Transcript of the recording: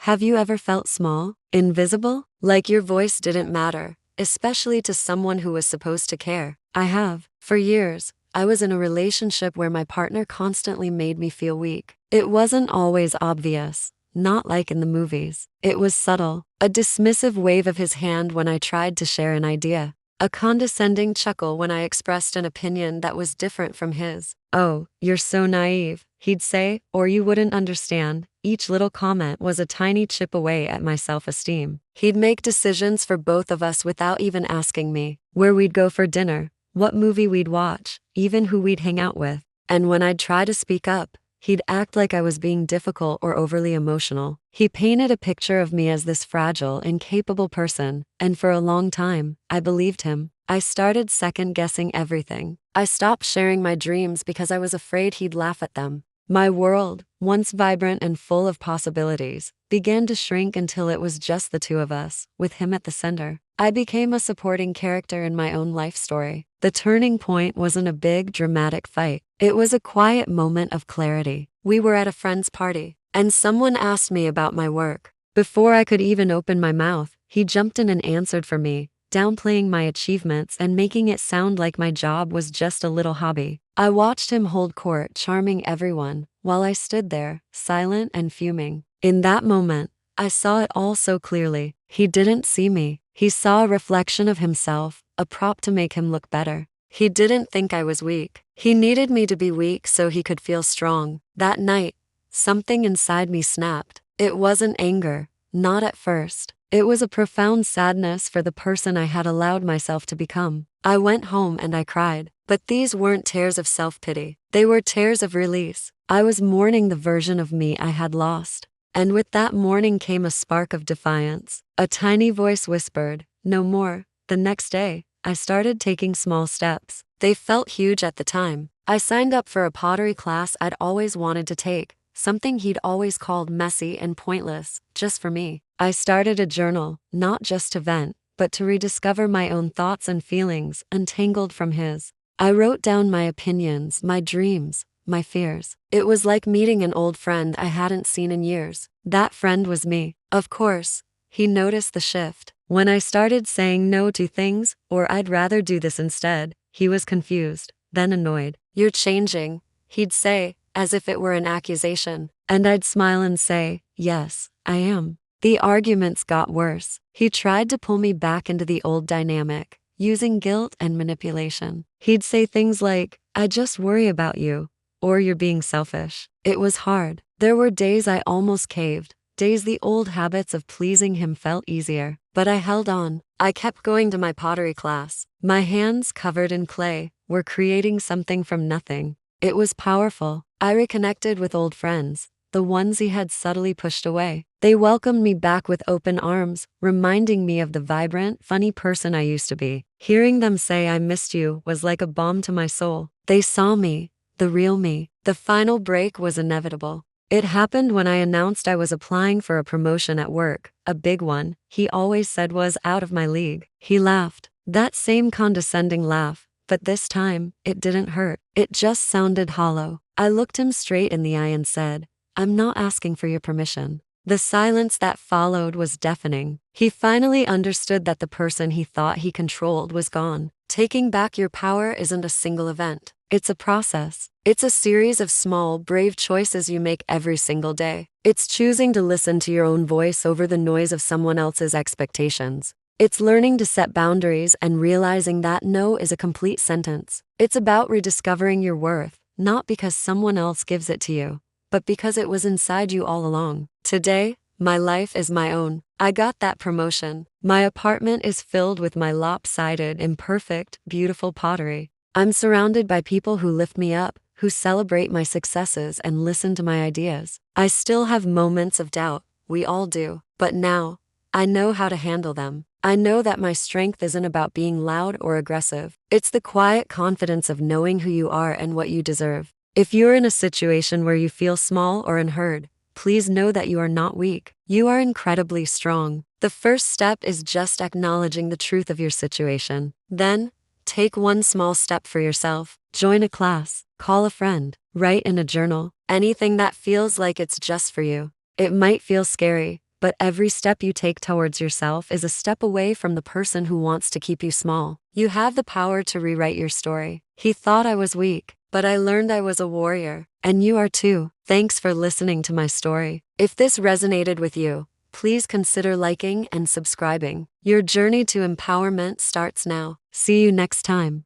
Have you ever felt small, invisible, like your voice didn't matter, especially to someone who was supposed to care? I have. For years, I was in a relationship where my partner constantly made me feel weak. It wasn't always obvious, not like in the movies. It was subtle, a dismissive wave of his hand when I tried to share an idea, a condescending chuckle when I expressed an opinion that was different from his. "Oh, you're so naive," he'd say, "or you wouldn't understand." Each little comment was a tiny chip away at my self-esteem. He'd make decisions for both of us without even asking me, where we'd go for dinner, what movie we'd watch, even who we'd hang out with. And when I'd try to speak up, he'd act like I was being difficult or overly emotional. He painted a picture of me as this fragile, incapable person, and for a long time, I believed him. I started second-guessing everything. I stopped sharing my dreams because I was afraid he'd laugh at them. My world, once vibrant and full of possibilities, began to shrink until it was just the two of us, with him at the center. I became a supporting character in my own life story. The turning point wasn't a big, dramatic fight. It was a quiet moment of clarity. We were at a friend's party, and someone asked me about my work. Before I could even open my mouth, he jumped in and answered for me, downplaying my achievements and making it sound like my job was just a little hobby. I watched him hold court, charming everyone, while I stood there, silent and fuming. In that moment, I saw it all so clearly. He didn't see me. He saw a reflection of himself, a prop to make him look better. He didn't think I was weak. He needed me to be weak so he could feel strong. That night, something inside me snapped. It wasn't anger, not at first. It was a profound sadness for the person I had allowed myself to become. I went home and I cried. But these weren't tears of self-pity. They were tears of release. I was mourning the version of me I had lost. And with that mourning came a spark of defiance. A tiny voice whispered, "No more." The next day, I started taking small steps. They felt huge at the time. I signed up for a pottery class I'd always wanted to take, something he'd always called messy and pointless, just for me. I started a journal, not just to vent, but to rediscover my own thoughts and feelings, untangled from his. I wrote down my opinions, my dreams, my fears. It was like meeting an old friend I hadn't seen in years. That friend was me. Of course, he noticed the shift. When I started saying no to things, or "I'd rather do this instead," he was confused, then annoyed. "You're changing," he'd say, as if it were an accusation. And I'd smile and say, "Yes, I am." The arguments got worse. He tried to pull me back into the old dynamic, using guilt and manipulation. He'd say things like, "I just worry about you," or "You're being selfish." It was hard. There were days I almost caved, days the old habits of pleasing him felt easier. But I held on. I kept going to my pottery class. My hands, covered in clay, were creating something from nothing. It was powerful. I reconnected with old friends, the ones he had subtly pushed away. They welcomed me back with open arms, reminding me of the vibrant, funny person I used to be. Hearing them say "I missed you" was like a balm to my soul. They saw me, the real me. The final break was inevitable. It happened when I announced I was applying for a promotion at work, a big one he always said was out of my league. He laughed, that same condescending laugh, but this time, it didn't hurt. It just sounded hollow. I looked him straight in the eye and said, "I'm not asking for your permission." The silence that followed was deafening. He finally understood that the person he thought he controlled was gone. Taking back your power isn't a single event. It's a process. It's a series of small, brave choices you make every single day. It's choosing to listen to your own voice over the noise of someone else's expectations. It's learning to set boundaries and realizing that no is a complete sentence. It's about rediscovering your worth, not because someone else gives it to you, but because it was inside you all along. Today, my life is my own. I got that promotion. My apartment is filled with my lopsided, imperfect, beautiful pottery. I'm surrounded by people who lift me up, who celebrate my successes and listen to my ideas. I still have moments of doubt, we all do, but now, I know how to handle them. I know that my strength isn't about being loud or aggressive. It's the quiet confidence of knowing who you are and what you deserve. If you're in a situation where you feel small or unheard, please know that you are not weak. You are incredibly strong. The first step is just acknowledging the truth of your situation. Then, take one small step for yourself. Join a class, call a friend, write in a journal, anything that feels like it's just for you. It might feel scary, but every step you take towards yourself is a step away from the person who wants to keep you small. You have the power to rewrite your story. He thought I was weak, but I learned I was a warrior, and you are too. Thanks for listening to my story. If this resonated with you, please consider liking and subscribing. Your journey to empowerment starts now. See you next time.